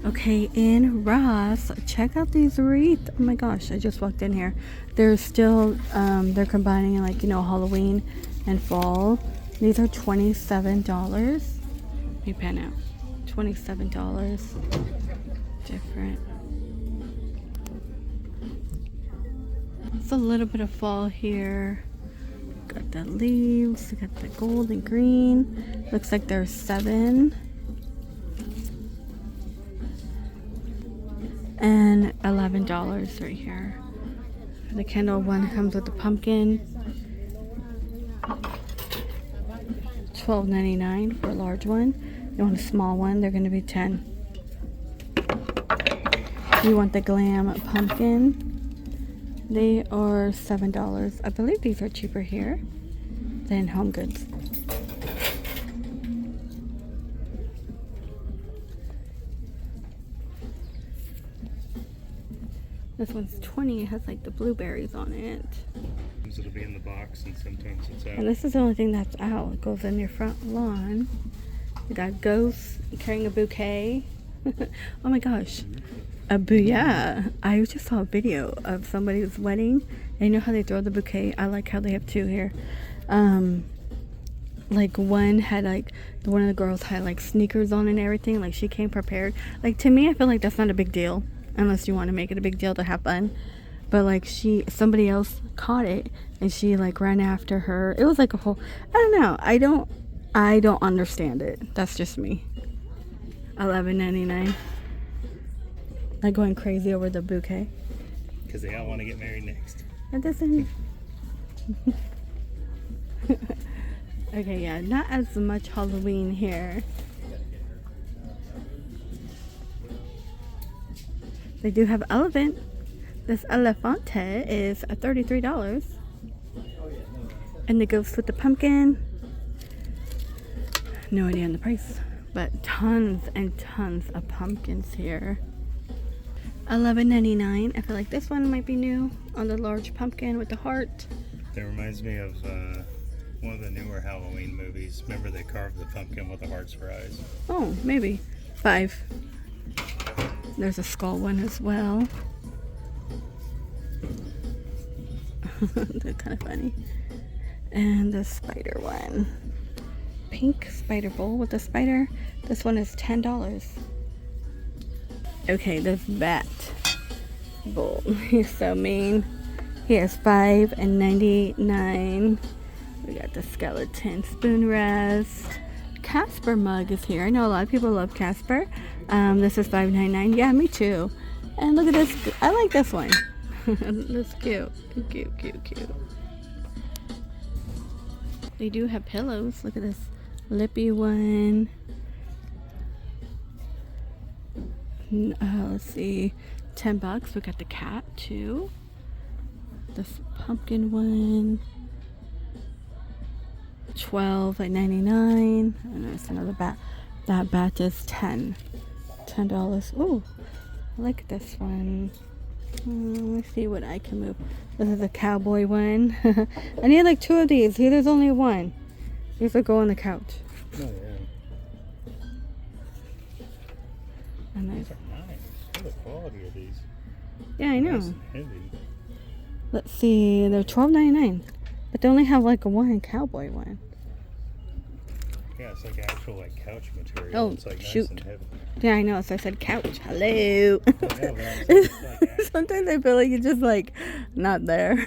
Okay, in Ross, check out these wreaths. Oh my gosh, I just walked in here. They're still, they're combining like, Halloween and fall. These are $27. Let me pan out. $27. Different. It's a little bit of fall here. Got the leaves, got the gold and green. Looks like there's 7. And $11 right here. The candle one comes with the pumpkin. $12.99 for a large one. You want a small one, they're going to be 10. You want the glam pumpkin, they are $7. I believe these are cheaper here than Home Goods. This one's 20. It has like the blueberries on it. It'll be in the box and sometimes it's out. And this is the only thing that's out. It goes in your front lawn. We got ghosts carrying a bouquet. Oh my gosh. Yeah. I just saw a video of somebody's wedding. And you know how they throw the bouquet? I like how they have 2 here. Like one had one of the girls had like sneakers on and everything. Like she came prepared. Like to me, I feel like that's not a big deal. Unless you want to make it a big deal to have fun. But like somebody else caught it and she like ran after her. It was like a whole, I don't know. I don't understand it. That's just me. $11.99. Like going crazy over the bouquet. Because they all want to get married next. It doesn't. Okay, yeah, not as much Halloween here. They do have elephant. This elefante is $33. And the ghost with the pumpkin. No idea on the price. But tons and tons of pumpkins here. $11.99. I feel like this one might be new on the large pumpkin with the heart. That reminds me of one of the newer Halloween movies. Remember they carved the pumpkin with the hearts for eyes? Oh, maybe. $5. There's a skull one as well. They're kind of funny. And the spider one. Pink spider bowl with a spider. This one is $10. Okay, this bat bowl. He's so mean. He has $5.99. We got the skeleton spoon rest. Casper mug is here. I know a lot of people love Casper. This is $5.99. Yeah, me too. And look at this. I like this one. That's cute. Cute, cute, cute. They do have pillows. Look at this lippy one. Let's see. $10. We got the cat too. This pumpkin one. $12.99. And there's another bat. That bat is $10. Ooh, I like this one. Let's see what I can move. This is a cowboy one. I need like 2 of these. Here, there's only one. These will go on the couch. Oh yeah. And there's, These are nice. What the quality of these? yeah, I know. Nice and heavy. Let's see. They're $12.99, but they only have like a one cowboy one. Yeah, it's like actual like couch material. Oh, it's like shoot. nice and heavy. Yeah, I know. So I said couch. Hello. Yeah, but I'm saying it's like actual. Sometimes I feel like you're just like not there.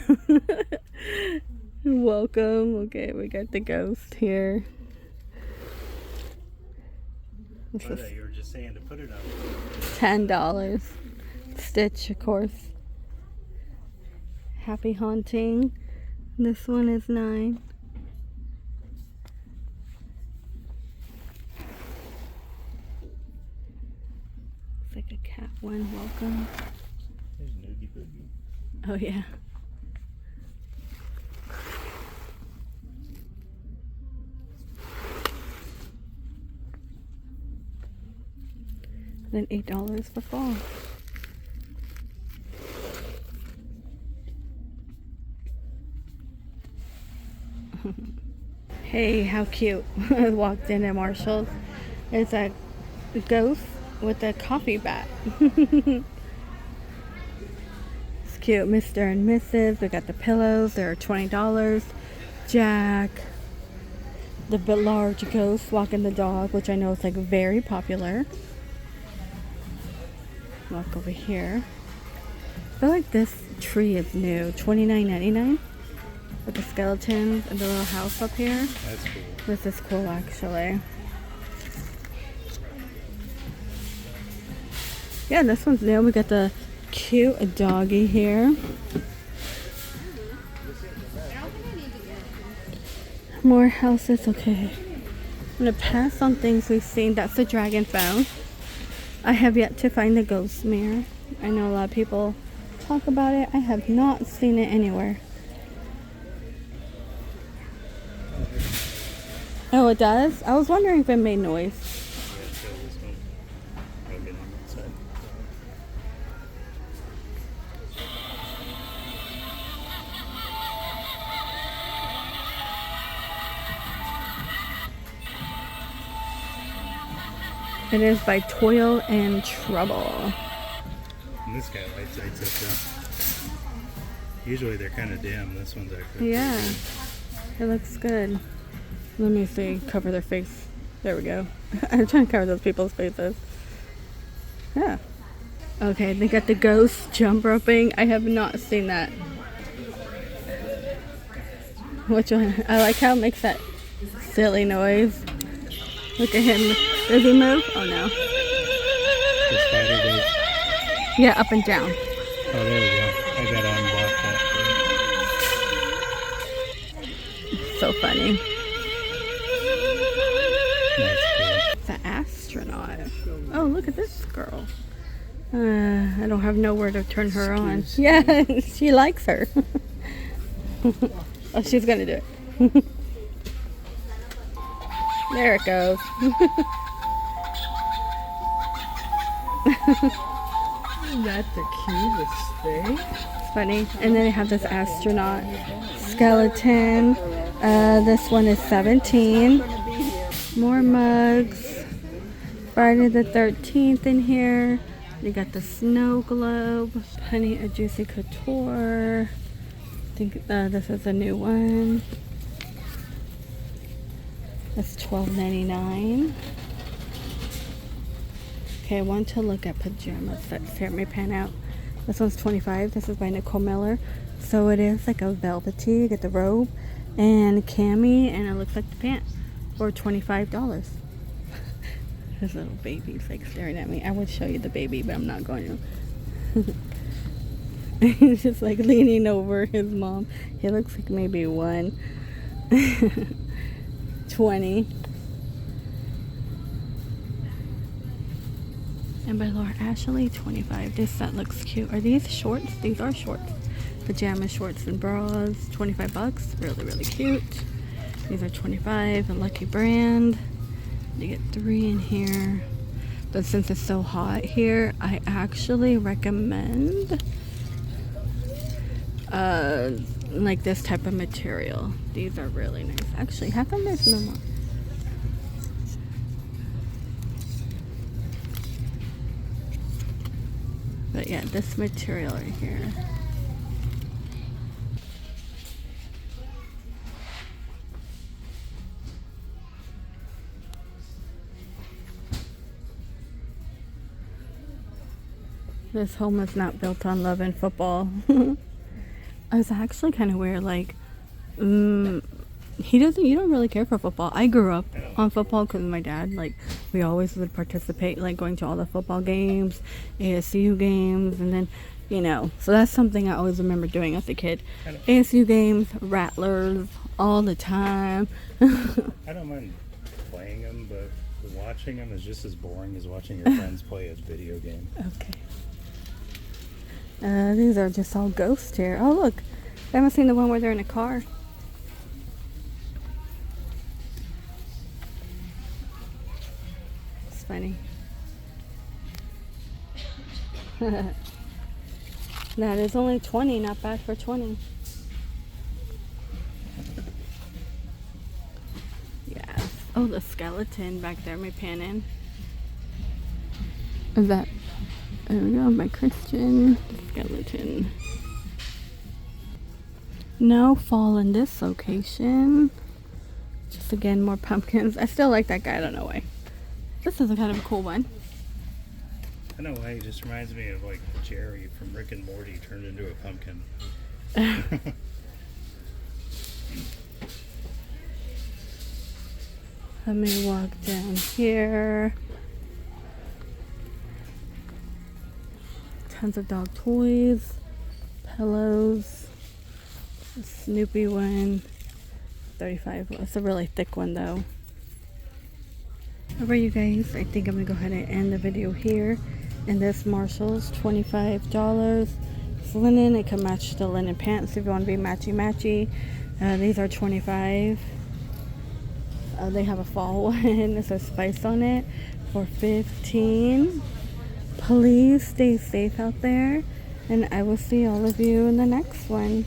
Welcome. Okay, we got the ghost here. This What is you were just saying to put it on. $10. Stitch, of course. Happy Haunting. This one is $9. It's like a cat one. Welcome. There's Noogie Boogie. Oh yeah. Then $8 for fall. Hey, how cute. I walked in at Marshall's. It's a ghost with a coffee bat. It's cute. Mr. and Mrs. We got the pillows. They're $20. Jack. The large ghost walking the dog, which I know is like very popular. Walk over here. I feel like this tree is new. $29.99 with the skeletons and the little house up here. That's cool. This is cool, actually. Yeah, this one's new. We got the cute doggy here. More houses. Okay. I'm gonna pass on things we've seen. That's the dragon phone. I have yet to find the ghost mirror. I know a lot of people talk about it. I have not seen it anywhere. Oh, it does? I was wondering if it made noise. It is by Toil and Trouble. And this guy lights up though. Usually they're kind of dim. This one's actually Yeah, it looks good. Let me see. Cover their face. There we go. I'm trying to cover those people's faces. Yeah. Okay, they got the ghost jump roping. I have not seen that. Which one? I like how it makes that silly noise. Look at him. Does he move? Oh no. The spider goes. Yeah, up and down. Oh, there we go. I gotta unblock that. So funny. That's cool. The astronaut. Oh, look at this girl. I don't have nowhere to turn her on. Yeah, she likes her. Oh, she's gonna do it. There it goes. That's the cutest thing. It's funny. And then they have this astronaut skeleton. This one is $17. More mugs. Friday the 13th in here. You got the snow globe. Honey, a juicy couture. I think this is a new one. That's $12.99. Okay, I want to look at pajamas. Let's hear me pan out. This one's $25. This is by Nicole Miller. So it is like a velvety. You get the robe and cami, and it looks like the pant for $25. This little baby's like staring at me. I would show you the baby, but I'm not going to. He's just like leaning over his mom. He looks like maybe 1. 20. And by Laura Ashley, 25. This set looks cute. Are these shorts? These are shorts. Pajama shorts and bras, $25. Really, really cute. These are 25. A Lucky Brand. You get 3 in here. But since it's so hot here, I actually recommend like this type of material. These are really nice. Actually, how come there's no more? But yeah, this material right here. This home is not built on love and football. It's actually kind of weird. Like, you don't really care for football. I grew up on football because my dad, like, we always would participate, like going to all the football games, ASU games, and then, you know, so that's something I always remember doing as a kid. ASU games, Rattlers, all the time. I don't mind playing them, but watching them is just as boring as watching your friends play a video game. Okay. These are just all ghosts here. Oh, look. I haven't seen the one where they're in a car. It's funny. That is only 20. Not bad for 20. Yes. Oh, the skeleton back there. May pan in. Is that? There we go, by Christian Skeleton. No fall in this location. Just again, more pumpkins. I still like that guy, I don't know why. This is a kind of a cool one. I know why, it just reminds me of like Jerry from Rick and Morty turned into a pumpkin. Let me walk down here. Tons of dog toys, pillows, a Snoopy one, 35. It's a really thick one though. Alright you guys, I think I'm gonna go ahead and end the video here. And this Marshall's $25. It's linen. It can match the linen pants if you want to be matchy. These are $25. They have a fall one. It says spice on it for $15. Please stay safe out there, and I will see all of you in the next one.